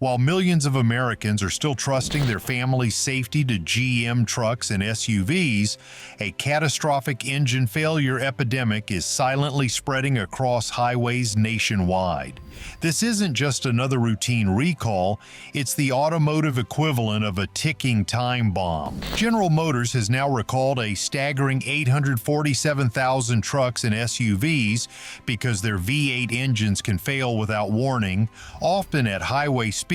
While millions of Americans are still trusting their family's safety to GM trucks and SUVs, a catastrophic engine failure epidemic is silently spreading across highways nationwide. This isn't just another routine recall, it's the automotive equivalent of a ticking time bomb. General Motors has now recalled a staggering 847,000 trucks and SUVs because their V8 engines can fail without warning, often at highway speeds,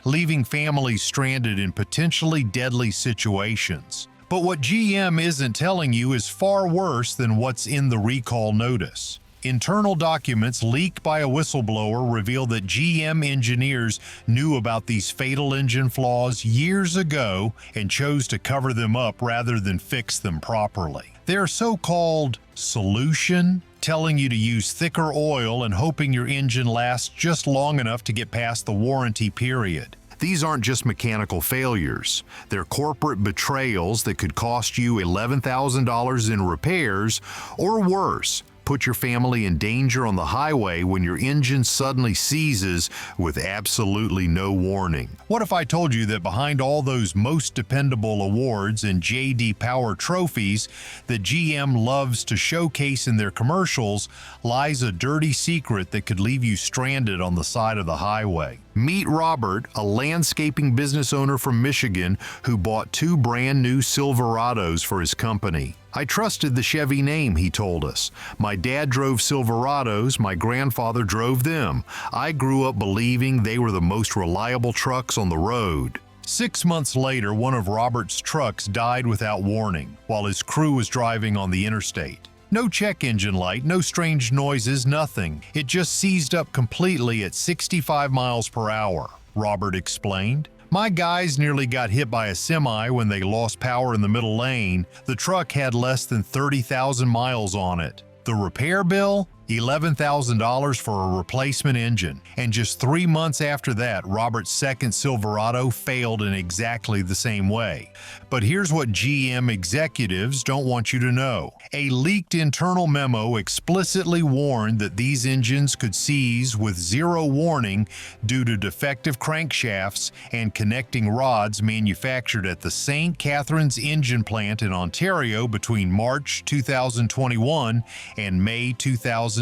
leaving families stranded in potentially deadly situations. But what GM isn't telling you is far worse than what's in the recall notice. Internal documents leaked by a whistleblower reveal that GM engineers knew about these fatal engine flaws years ago and chose to cover them up rather than fix them properly. Their so-called solution, telling you to use thicker oil and hoping your engine lasts just long enough to get past the warranty period. These aren't just mechanical failures. They're corporate betrayals that could cost you $11,000 in repairs, or worse, put your family in danger on the highway when your engine suddenly seizes with absolutely no warning. What if I told you that behind all those most dependable awards and J.D. Power trophies that GM loves to showcase in their commercials lies a dirty secret that could leave you stranded on the side of the highway? Meet Robert, a landscaping business owner from Michigan who bought 2 brand new Silverados for his company. "I trusted the Chevy name," he told us. "My dad drove Silverados, my grandfather drove them. I grew up believing they were the most reliable trucks on the road." 6 months later, one of Robert's trucks died without warning while his crew was driving on the interstate. No check engine light, no strange noises, nothing. It just seized up completely at 65 miles per hour, Robert explained. "My guys nearly got hit by a semi when they lost power in the middle lane. The truck had less than 30,000 miles on it. The repair bill? $11,000 for a replacement engine. And just 3 months after that, Robert's second Silverado failed in exactly the same way. But here's what GM executives don't want you to know. A leaked internal memo explicitly warned that these engines could seize with zero warning due to defective crankshafts and connecting rods manufactured at the St. Catharines engine plant in Ontario between March 2021 and May 2024.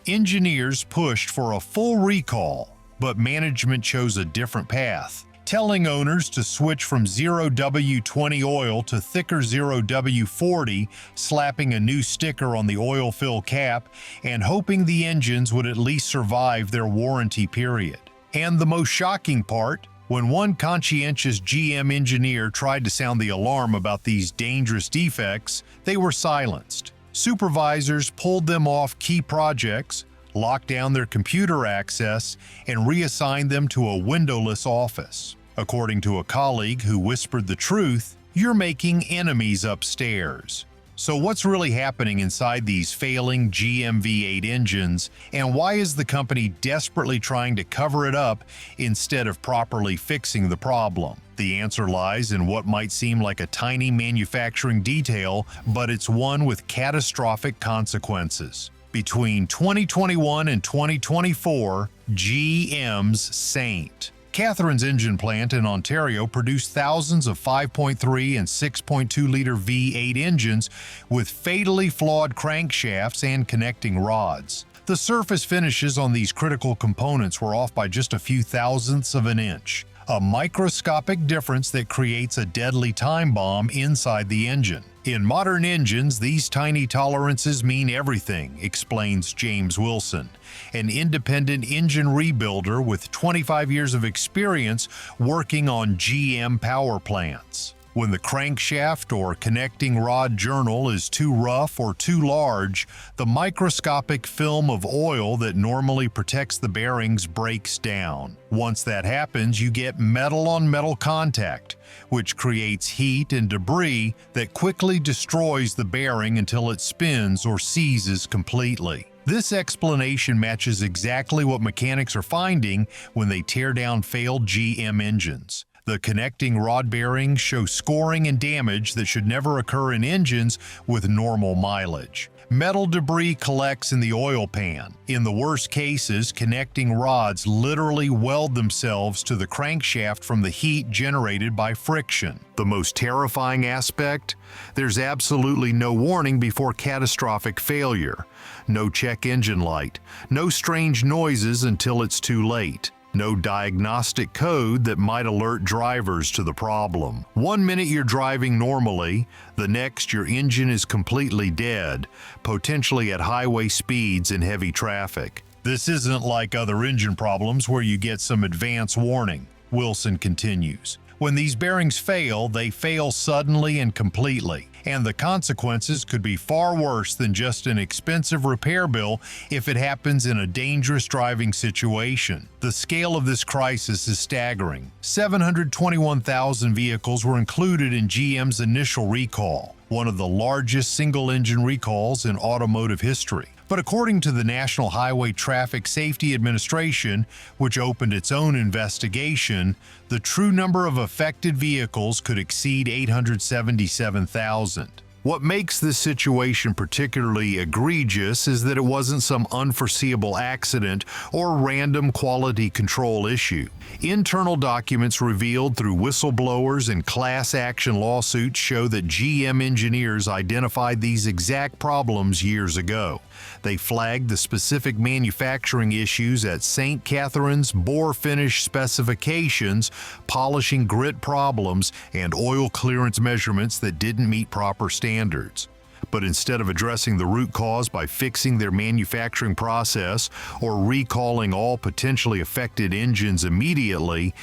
Engineers pushed for a full recall, but management chose a different path, telling owners to switch from 0W20 oil to thicker 0W40, slapping a new sticker on the oil fill cap, and hoping the engines would at least survive their warranty period. And the most shocking part, when one conscientious GM engineer tried to sound the alarm about these dangerous defects, they were silenced. Supervisors pulled them off key projects, locked down their computer access, and reassigned them to a windowless office. According to a colleague who whispered the truth, "You're making enemies upstairs." So what's really happening inside these failing GM V8 engines, and why is the company desperately trying to cover it up instead of properly fixing the problem? The answer lies in what might seem like a tiny manufacturing detail, but it's one with catastrophic consequences. Between 2021 and 2024, GM's St. Catharines engine plant in Ontario produced thousands of 5.3 and 6.2-liter V8 engines with fatally flawed crankshafts and connecting rods. The surface finishes on these critical components were off by just a few thousandths of an inch, a microscopic difference that creates a deadly time bomb inside the engine. In modern engines, these tiny tolerances mean everything, explains James Wilson, an independent engine rebuilder with 25 years of experience working on GM power plants. When the crankshaft or connecting rod journal is too rough or too large, the microscopic film of oil that normally protects the bearings breaks down. Once that happens, you get metal-on-metal contact, which creates heat and debris that quickly destroys the bearing until it spins or seizes completely. This explanation matches exactly what mechanics are finding when they tear down failed GM engines. The connecting rod bearings show scoring and damage that should never occur in engines with normal mileage. Metal debris collects in the oil pan. In the worst cases, connecting rods literally weld themselves to the crankshaft from the heat generated by friction. The most terrifying aspect? There's absolutely no warning before catastrophic failure. No check engine light. No strange noises until it's too late. No diagnostic code that might alert drivers to the problem. 1 minute you're driving normally, the next your engine is completely dead, potentially at highway speeds in heavy traffic. This isn't like other engine problems where you get some advance warning, Wilson continues. When these bearings fail, they fail suddenly and completely, and the consequences could be far worse than just an expensive repair bill if it happens in a dangerous driving situation. The scale of this crisis is staggering. 721,000 vehicles were included in GM's initial recall, one of the largest single-engine recalls in automotive history. But according to the National Highway Traffic Safety Administration, which opened its own investigation, the true number of affected vehicles could exceed 877,000. What makes this situation particularly egregious is that it wasn't some unforeseeable accident or random quality control issue. Internal documents revealed through whistleblowers and class action lawsuits show that GM engineers identified these exact problems years ago. They flagged the specific manufacturing issues at St. Catherine's, bore finish specifications, polishing grit problems, and oil clearance measurements that didn't meet proper standards. But instead of addressing the root cause by fixing their manufacturing process or recalling all potentially affected engines immediately,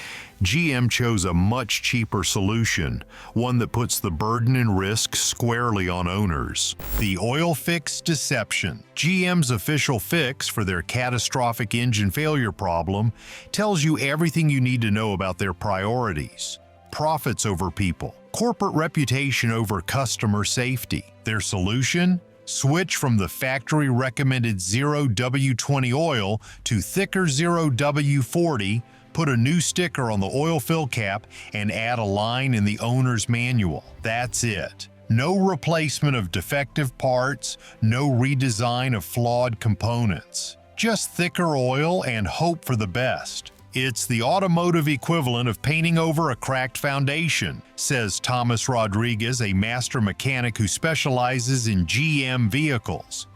GM chose a much cheaper solution, one that puts the burden and risk squarely on owners. The oil fix deception. GM's official fix for their catastrophic engine failure problem tells you everything you need to know about their priorities. Profits over people. Corporate reputation over customer safety. Their solution? Switch from the factory-recommended 0W20 oil to thicker 0W40, put a new sticker on the oil fill cap, and add a line in the owner's manual. That's it. No replacement of defective parts, no redesign of flawed components. Just thicker oil and hope for the best. It's the automotive equivalent of painting over a cracked foundation, says Thomas Rodriguez, a master mechanic who specializes in GM vehicles.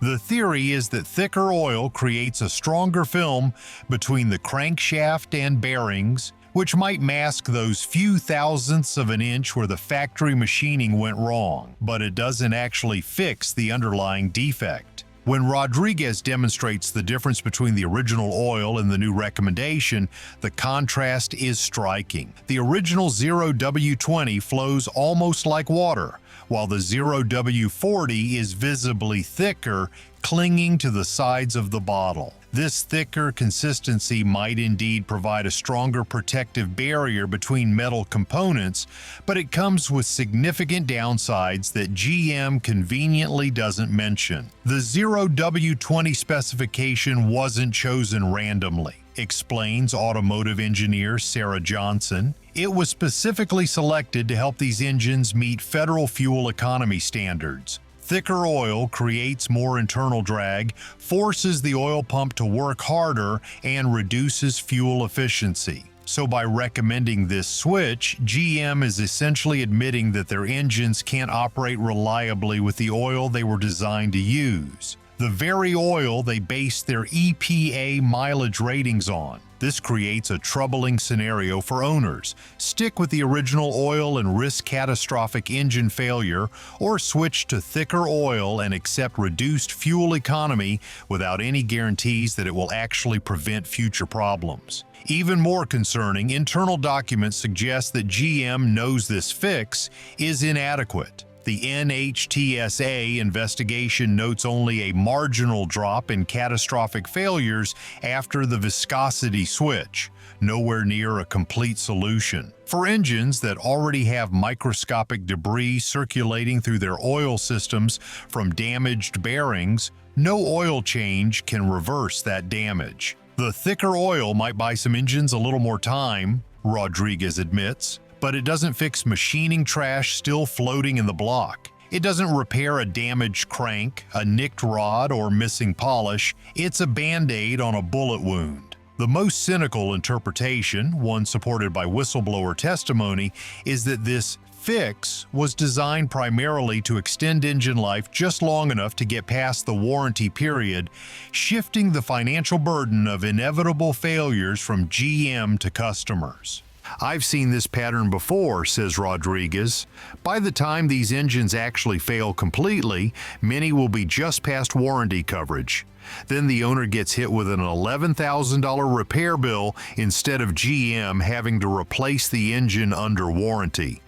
The theory is that thicker oil creates a stronger film between the crankshaft and bearings, which might mask those few thousandths of an inch where the factory machining went wrong, but it doesn't actually fix the underlying defect. When Rodriguez demonstrates the difference between the original oil and the new recommendation, the contrast is striking. The original 0W20 flows almost like water, while the 0W40 is visibly thicker, clinging to the sides of the bottle. This thicker consistency might indeed provide a stronger protective barrier between metal components, but it comes with significant downsides that GM conveniently doesn't mention. The 0W20 specification wasn't chosen randomly, explains automotive engineer Sarah Johnson. It was specifically selected to help these engines meet federal fuel economy standards. Thicker oil creates more internal drag, forces the oil pump to work harder, and reduces fuel efficiency. So by recommending this switch, GM is essentially admitting that their engines can't operate reliably with the oil they were designed to use. The very oil they base their EPA mileage ratings on. This creates a troubling scenario for owners. Stick with the original oil and risk catastrophic engine failure, or switch to thicker oil and accept reduced fuel economy without any guarantees that it will actually prevent future problems. Even more concerning, internal documents suggest that GM knows this fix is inadequate. The NHTSA investigation notes only a marginal drop in catastrophic failures after the viscosity switch, nowhere near a complete solution. For engines that already have microscopic debris circulating through their oil systems from damaged bearings, no oil change can reverse that damage. The thicker oil might buy some engines a little more time, Rodriguez admits, but it doesn't fix machining trash still floating in the block. It doesn't repair a damaged crank, a nicked rod, or missing polish. It's a Band-Aid on a bullet wound. The most cynical interpretation, one supported by whistleblower testimony, is that this fix was designed primarily to extend engine life just long enough to get past the warranty period, shifting the financial burden of inevitable failures from GM to customers. "I've seen this pattern before," says Rodriguez. "By the time these engines actually fail completely, many will be just past warranty coverage. Then the owner gets hit with an $11,000 repair bill instead of GM having to replace the engine under warranty.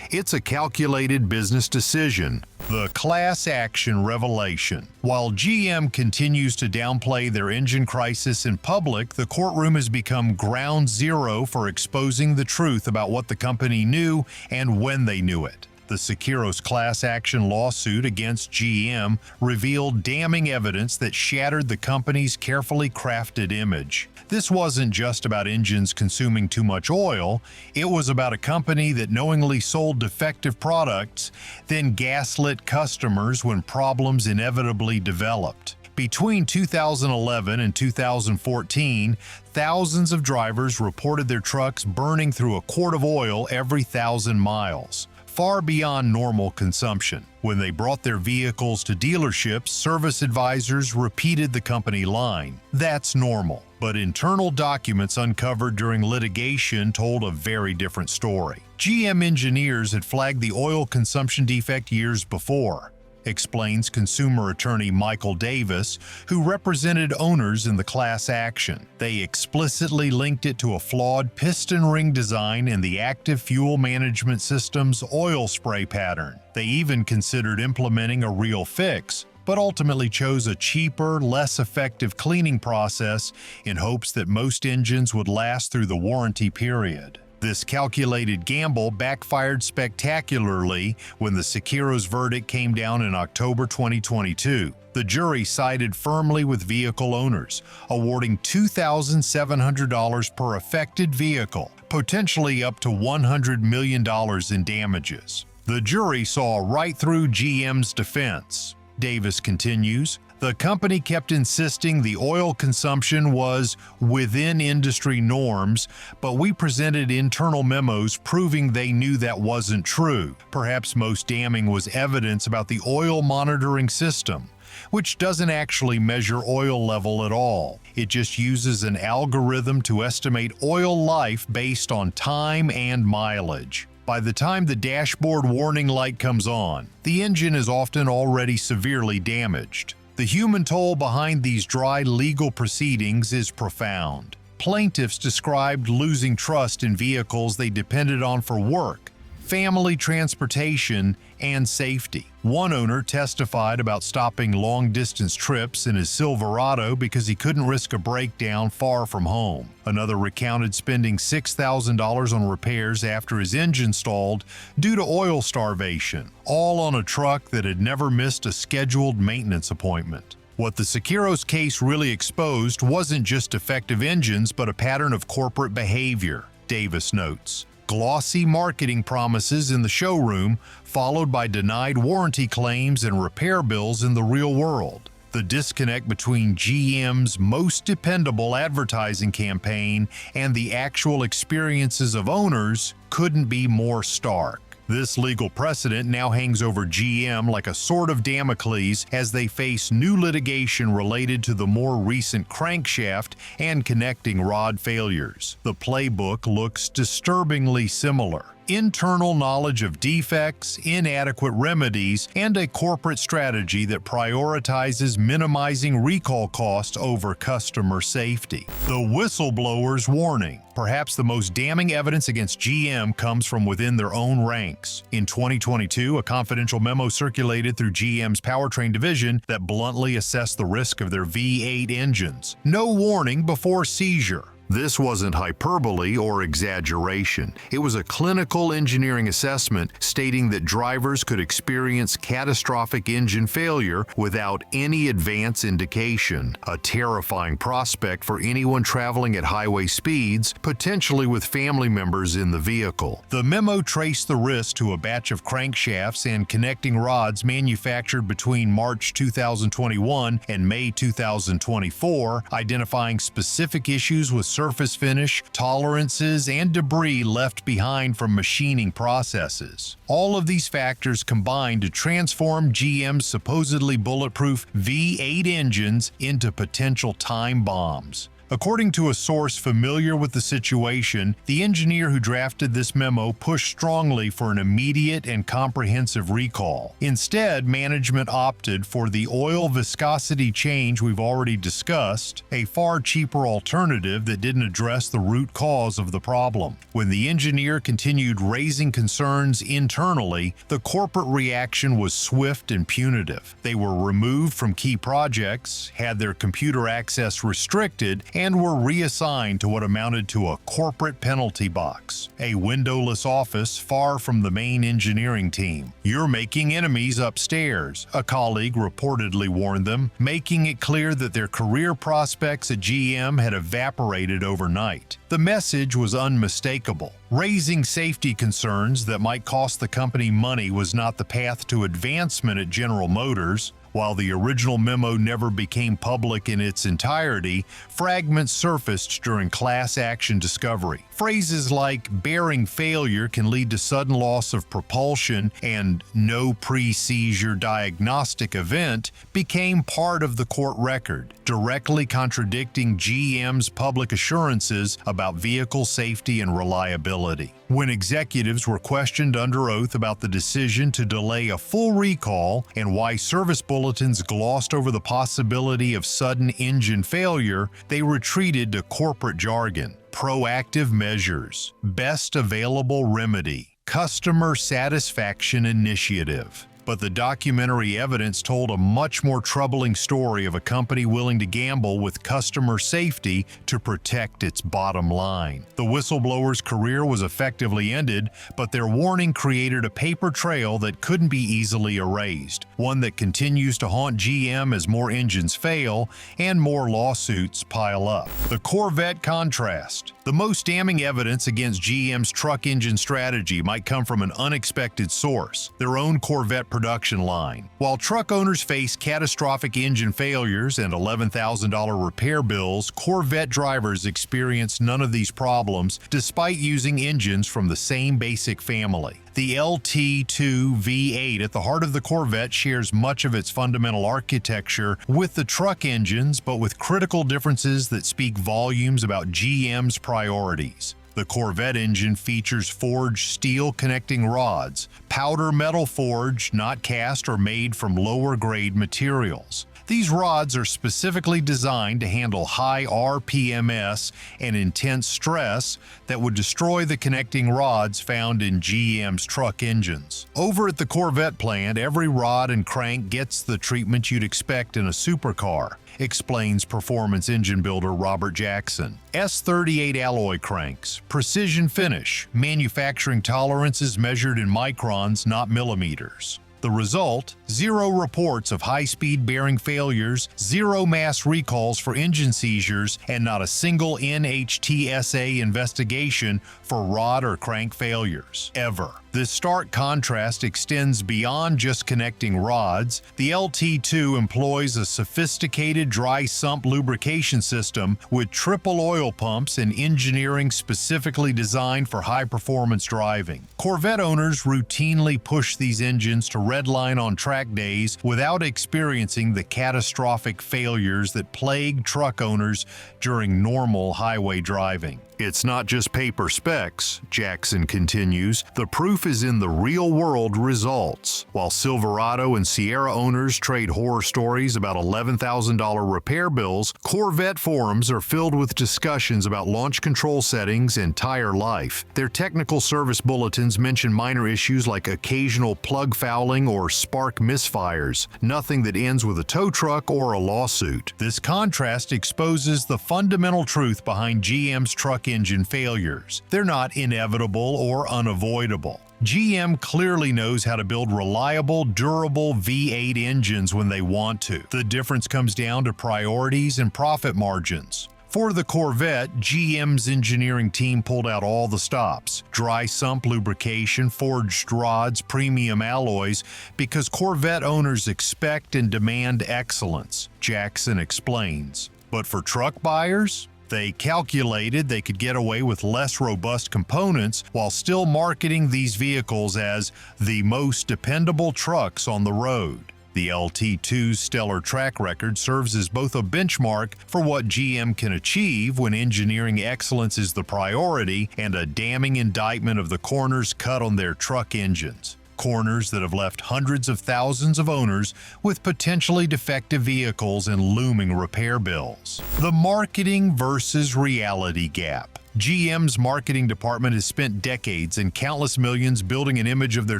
It's a calculated business decision." The class action revelation. While GM continues to downplay their engine crisis in public, the courtroom has become ground zero for exposing the truth about what the company knew and when they knew it. The Sekiros class action lawsuit against GM revealed damning evidence that shattered the company's carefully crafted image. This wasn't just about engines consuming too much oil, it was about a company that knowingly sold defective products, then gaslit customers when problems inevitably developed. Between 2011 and 2014, thousands of drivers reported their trucks burning through a quart of oil every 1,000 miles. Far beyond normal consumption. When they brought their vehicles to dealerships, service advisors repeated the company line. That's normal. But internal documents uncovered during litigation told a very different story. GM engineers had flagged the oil consumption defect years before, explains consumer attorney Michael Davis, who represented owners in the class action. They explicitly linked it to a flawed piston ring design in the active fuel management system's oil spray pattern. They even considered implementing a real fix, but ultimately chose a cheaper, less effective cleaning process in hopes that most engines would last through the warranty period. This calculated gamble backfired spectacularly when the Sekiros verdict came down in October 2022. The jury sided firmly with vehicle owners, awarding $2,700 per affected vehicle, potentially up to $100 million in damages. The jury saw right through GM's defense. Davis continues, "The company kept insisting the oil consumption was within industry norms, but we presented internal memos proving they knew that wasn't true. Perhaps most damning was evidence about the oil monitoring system, which doesn't actually measure oil level at all. It just uses an algorithm to estimate oil life based on time and mileage. By the time the dashboard warning light comes on, the engine is often already severely damaged. The human toll behind these dry legal proceedings is profound." Plaintiffs described losing trust in vehicles they depended on for work, family transportation, and safety. One owner testified about stopping long-distance trips in his Silverado because he couldn't risk a breakdown far from home. Another recounted spending $6,000 on repairs after his engine stalled due to oil starvation, all on a truck that had never missed a scheduled maintenance appointment. What the Sekiros case really exposed wasn't just defective engines, but a pattern of corporate behavior, Davis notes. Glossy marketing promises in the showroom, followed by denied warranty claims and repair bills in the real world. The disconnect between GM's most dependable advertising campaign and the actual experiences of owners couldn't be more stark. This legal precedent now hangs over GM like a sword of Damocles as they face new litigation related to the more recent crankshaft and connecting rod failures. The playbook looks disturbingly similar. Internal knowledge of defects, inadequate remedies, and a corporate strategy that prioritizes minimizing recall costs over customer safety. The whistleblower's warning. Perhaps the most damning evidence against GM comes from within their own ranks. In 2022, a confidential memo circulated through GM's powertrain division that bluntly assessed the risk of their V8 engines. No warning before seizure. This wasn't hyperbole or exaggeration. It was a clinical engineering assessment stating that drivers could experience catastrophic engine failure without any advance indication, a terrifying prospect for anyone traveling at highway speeds, potentially with family members in the vehicle. The memo traced the risk to a batch of crankshafts and connecting rods manufactured between March 2021 and May 2024, identifying specific issues with surface finish, tolerances, and debris left behind from machining processes. All of these factors combined to transform GM's supposedly bulletproof V8 engines into potential time bombs. According to a source familiar with the situation, the engineer who drafted this memo pushed strongly for an immediate and comprehensive recall. Instead, management opted for the oil viscosity change we've already discussed, a far cheaper alternative that didn't address the root cause of the problem. When the engineer continued raising concerns internally, the corporate reaction was swift and punitive. They were removed from key projects, had their computer access restricted, and were reassigned to what amounted to a corporate penalty box, a windowless office far from the main engineering team. "You're making enemies upstairs," a colleague reportedly warned them, making it clear that their career prospects at GM had evaporated overnight. The message was unmistakable. Raising safety concerns that might cost the company money was not the path to advancement at General Motors. While the original memo never became public in its entirety, fragments surfaced during class action discovery. Phrases like "bearing failure can lead to sudden loss of propulsion" and "no pre-seizure diagnostic event" became part of the court record, directly contradicting GM's public assurances about vehicle safety and reliability. When executives were questioned under oath about the decision to delay a full recall and why service bulletins glossed over the possibility of sudden engine failure, they retreated to corporate jargon. Proactive measures, best available remedy, customer satisfaction initiative. But the documentary evidence told a much more troubling story of a company willing to gamble with customer safety to protect its bottom line. The whistleblower's career was effectively ended, but their warning created a paper trail that couldn't be easily erased, one that continues to haunt GM as more engines fail and more lawsuits pile up. The Corvette contrast. The most damning evidence against GM's truck engine strategy might come from an unexpected source, their own Corvette production line. While truck owners face catastrophic engine failures and $11,000 repair bills, Corvette drivers experience none of these problems despite using engines from the same basic family. The LT2 V8 at the heart of the Corvette shares much of its fundamental architecture with the truck engines, but with critical differences that speak volumes about GM's priorities. The Corvette engine features forged steel connecting rods, powder metal forged, not cast or made from lower grade materials. These rods are specifically designed to handle high RPMs and intense stress that would destroy the connecting rods found in GM's truck engines. Over at the Corvette plant, every rod and crank gets the treatment you'd expect in a supercar, explains performance engine builder Robert Jackson. S38 alloy cranks, precision finish, manufacturing tolerances measured in microns, not millimeters. The result? 0 reports of high-speed bearing failures, 0 mass recalls for engine seizures, and not a single NHTSA investigation for rod or crank failures, ever. This stark contrast extends beyond just connecting rods. The LT2 employs a sophisticated dry sump lubrication system with triple oil pumps and engineering specifically designed for high-performance driving. Corvette owners routinely push these engines to redline on track days without experiencing the catastrophic failures that plague truck owners during normal highway driving. It's not just paper specs, Jackson continues. The proof is in the real-world results. While Silverado and Sierra owners trade horror stories about $11,000 repair bills, Corvette forums are filled with discussions about launch control settings and tire life. Their technical service bulletins mention minor issues like occasional plug fouling or spark misfires, nothing that ends with a tow truck or a lawsuit. This contrast exposes the fundamental truth behind GM's truck engine failures. They're not inevitable or unavoidable. GM clearly knows how to build reliable, durable V8 engines when they want to. The difference comes down to priorities and profit margins. For the Corvette, GM's engineering team pulled out all the stops: dry sump lubrication, forged rods, premium alloys, because Corvette owners expect and demand excellence, Jackson explains. But for truck buyers, they calculated they could get away with less robust components while still marketing these vehicles as the most dependable trucks on the road. The LT2's stellar track record serves as both a benchmark for what GM can achieve when engineering excellence is the priority and a damning indictment of the corners cut on their truck engines. Corners that have left hundreds of thousands of owners with potentially defective vehicles and looming repair bills. The marketing versus reality gap. GM's marketing department has spent decades and countless millions building an image of their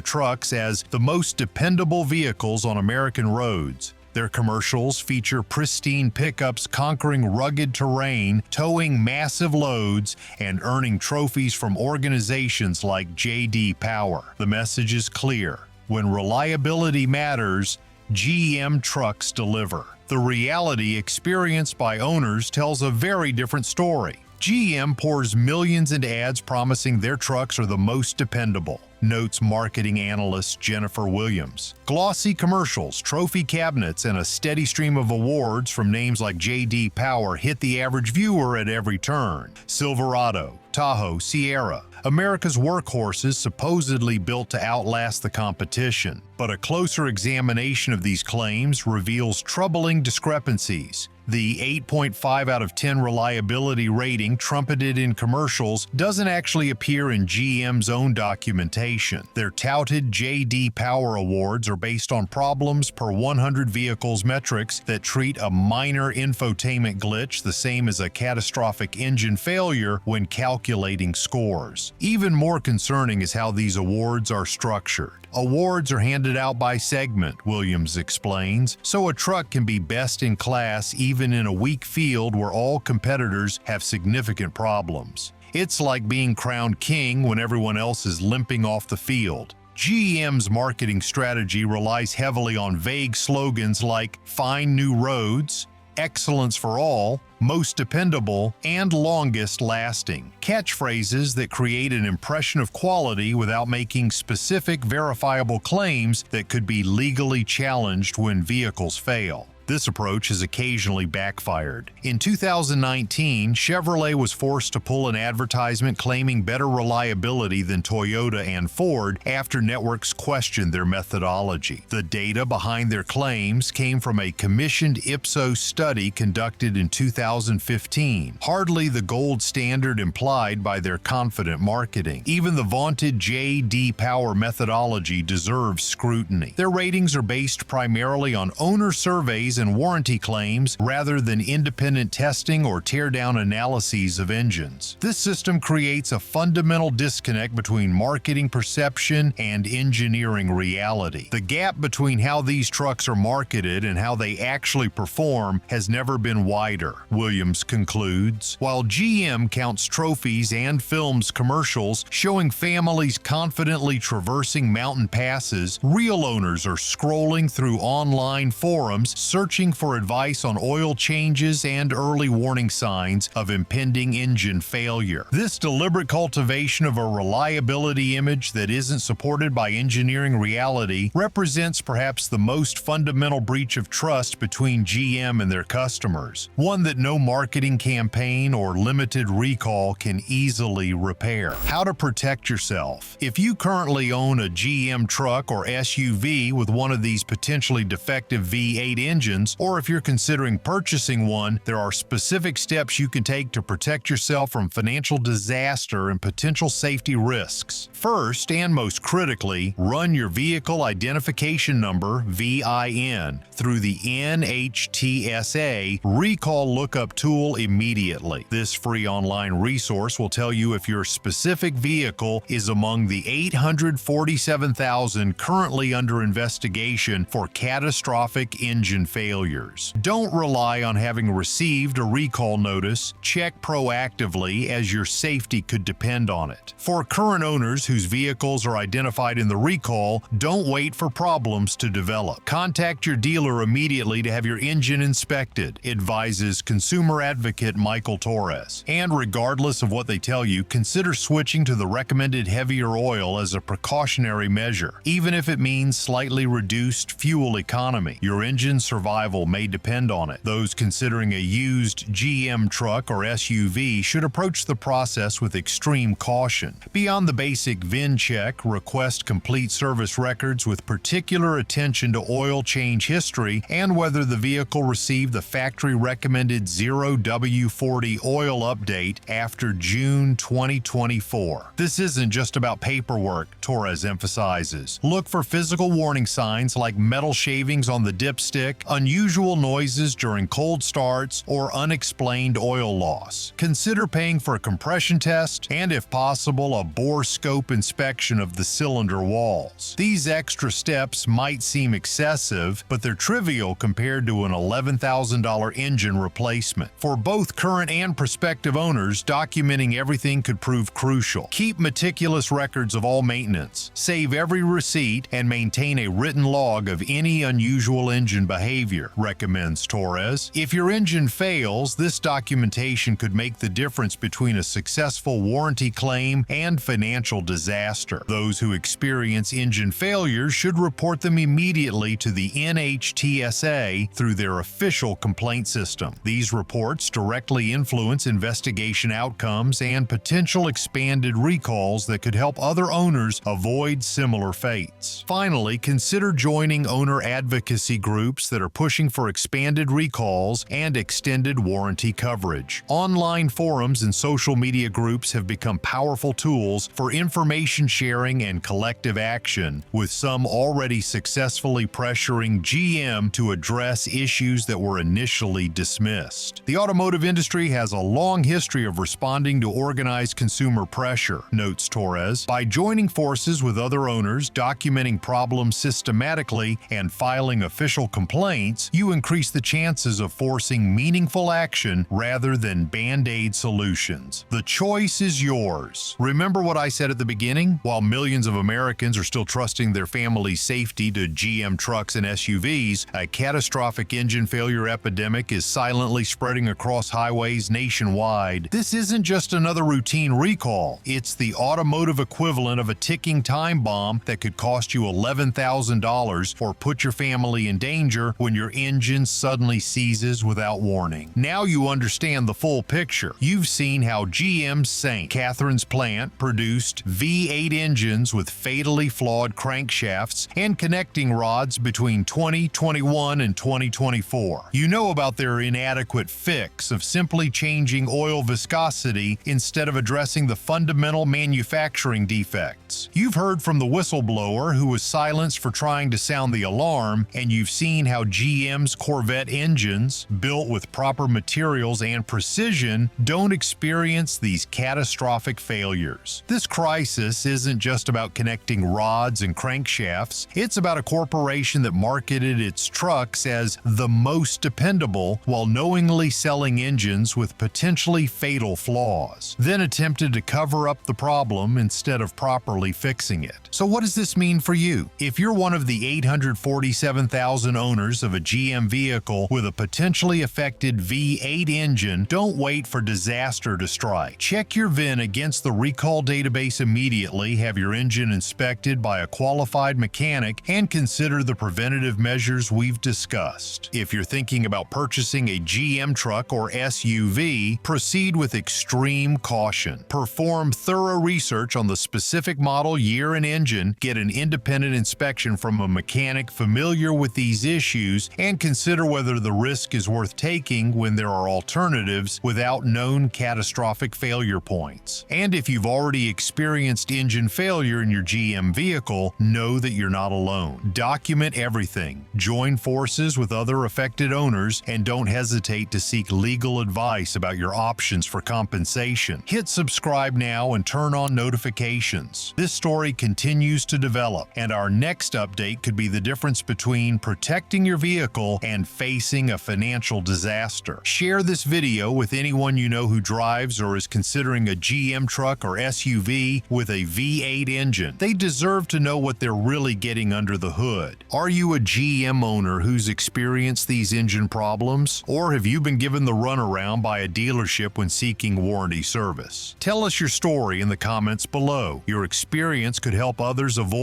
trucks as the most dependable vehicles on American roads. Their commercials feature pristine pickups conquering rugged terrain, towing massive loads, and earning trophies from organizations like J.D. Power. The message is clear: when reliability matters, GM trucks deliver. The reality experienced by owners tells a very different story. GM pours millions into ads promising their trucks are the most dependable, notes marketing analyst Jennifer Williams. Glossy commercials, trophy cabinets, and a steady stream of awards from names like J.D. Power hit the average viewer at every turn. Silverado, Tahoe, Sierra, America's workhorses supposedly built to outlast the competition. But a closer examination of these claims reveals troubling discrepancies. The 8.5 out of 10 reliability rating trumpeted in commercials doesn't actually appear in GM's own documentation. Their touted J.D. Power awards are based on problems per 100 vehicles metrics that treat a minor infotainment glitch the same as a catastrophic engine failure when calculating scores. Even more concerning is how these awards are structured. Awards are handed out by segment, Williams explains, so a truck can be best in class even in a weak field where all competitors have significant problems. It's like being crowned king when everyone else is limping off the field. GM's marketing strategy relies heavily on vague slogans like "find new roads," "excellence for all," "most dependable," and "longest lasting." Catchphrases that create an impression of quality without making specific verifiable claims that could be legally challenged when vehicles fail. This approach has occasionally backfired. In 2019, Chevrolet was forced to pull an advertisement claiming better reliability than Toyota and Ford after networks questioned their methodology. The data behind their claims came from a commissioned Ipsos study conducted in 2015, hardly the gold standard implied by their confident marketing. Even the vaunted J.D. Power methodology deserves scrutiny. Their ratings are based primarily on owner surveys and warranty claims rather than independent testing or teardown analyses of engines. This system creates a fundamental disconnect between marketing perception and engineering reality. The gap between how these trucks are marketed and how they actually perform has never been wider, Williams concludes. While GM counts trophies and films commercials showing families confidently traversing mountain passes, real owners are scrolling through online forums searching for advice on oil changes and early warning signs of impending engine failure. This deliberate cultivation of a reliability image that isn't supported by engineering reality represents perhaps the most fundamental breach of trust between GM and their customers, one that no marketing campaign or limited recall can easily repair. How to protect yourself. If you currently own a GM truck or SUV with one of these potentially defective V8 engines, options, or if you're considering purchasing one, there are specific steps you can take to protect yourself from financial disaster and potential safety risks. First, and most critically, run your Vehicle Identification Number (VIN) through the NHTSA Recall Lookup tool immediately. This free online resource will tell you if your specific vehicle is among the 847,000 currently under investigation for catastrophic engine failures. Don't rely on having received a recall notice. Check proactively, as your safety could depend on it. For current owners whose vehicles are identified in the recall, don't wait for problems to develop. Contact your dealer immediately to have your engine inspected, advises consumer advocate Michael Torres. And regardless of what they tell you, consider switching to the recommended heavier oil as a precautionary measure, even if it means slightly reduced fuel economy. Your engine's survival may depend on it. Those considering a used GM truck or SUV should approach the process with extreme caution. Beyond the basic VIN check, request complete service records with particular attention to oil change history and whether the vehicle received the factory-recommended 0W40 oil update after June 2024. This isn't just about paperwork, Torres emphasizes. Look for physical warning signs like metal shavings on the dipstick, unusual noises during cold starts, or unexplained oil loss. Consider paying for a compression test and, if possible, a bore scope inspection of the cylinder walls. These extra steps might seem excessive, but they're trivial compared to an $11,000 engine replacement. For both current and prospective owners, documenting everything could prove crucial. Keep meticulous records of all maintenance, save every receipt, and maintain a written log of any unusual engine behavior, recommends Torres. If your engine fails, this documentation could make the difference between a successful warranty claim and financial disaster. Those who experience engine failures should report them immediately to the NHTSA through their official complaint system. These reports directly influence investigation outcomes and potential expanded recalls that could help other owners avoid similar fates. Finally, consider joining owner advocacy groups that are pushing for expanded recalls and extended warranty coverage. Online forums and social media groups have become powerful tools for information sharing and collective action, with some already successfully pressuring GM to address issues that were initially dismissed. The automotive industry has a long history of responding to organized consumer pressure, notes Torres. By joining forces with other owners, documenting problems systematically, and filing official complaints, you increase the chances of forcing meaningful action rather than band-aid solutions. The choice is yours. Remember what I said at the beginning? While millions of Americans are still trusting their family's safety to GM trucks and SUVs, a catastrophic engine failure epidemic is silently spreading across highways nationwide. This isn't just another routine recall. It's the automotive equivalent of a ticking time bomb that could cost you $11,000 or put your family in danger when your engine suddenly seizes without warning. Now you understand the full picture. You've seen how GM's St. Catherine's plant produced V8 engines with fatally flawed crankshafts and connecting rods between 2021 and 2024. You know about their inadequate fix of simply changing oil viscosity instead of addressing the fundamental manufacturing defects. You've heard from the whistleblower who was silenced for trying to sound the alarm, and you've seen how GM's Corvette engines, built with proper materials and precision, don't experience these catastrophic failures. This crisis isn't just about connecting rods and crankshafts. It's about a corporation that marketed its trucks as the most dependable while knowingly selling engines with potentially fatal flaws, then attempted to cover up the problem instead of properly fixing it. So what does this mean for you? If you're one of the 847,000 owners of a GM vehicle with a potentially affected V8 engine, don't wait for disaster to strike. Check your VIN against the recall database immediately, have your engine inspected by a qualified mechanic, and consider the preventative measures we've discussed. If you're thinking about purchasing a GM truck or SUV, proceed with extreme caution. Perform thorough research on the specific model, year, and engine. Get an independent inspection from a mechanic familiar with these issues issues and consider whether the risk is worth taking when there are alternatives without known catastrophic failure points. And if you've already experienced engine failure in your GM vehicle, know that you're not alone. Document everything, join forces with other affected owners, and don't hesitate to seek legal advice about your options for compensation. Hit subscribe now and turn on notifications. This story continues to develop, and our next update could be the difference between protecting your vehicle and facing a financial disaster. Share this video with anyone you know who drives or is considering a GM truck or SUV with a V8 engine. They deserve to know what they're really getting under the hood. Are you a GM owner who's experienced these engine problems? Or have you been given the runaround by a dealership when seeking warranty service? Tell us your story in the comments below. Your experience could help others avoid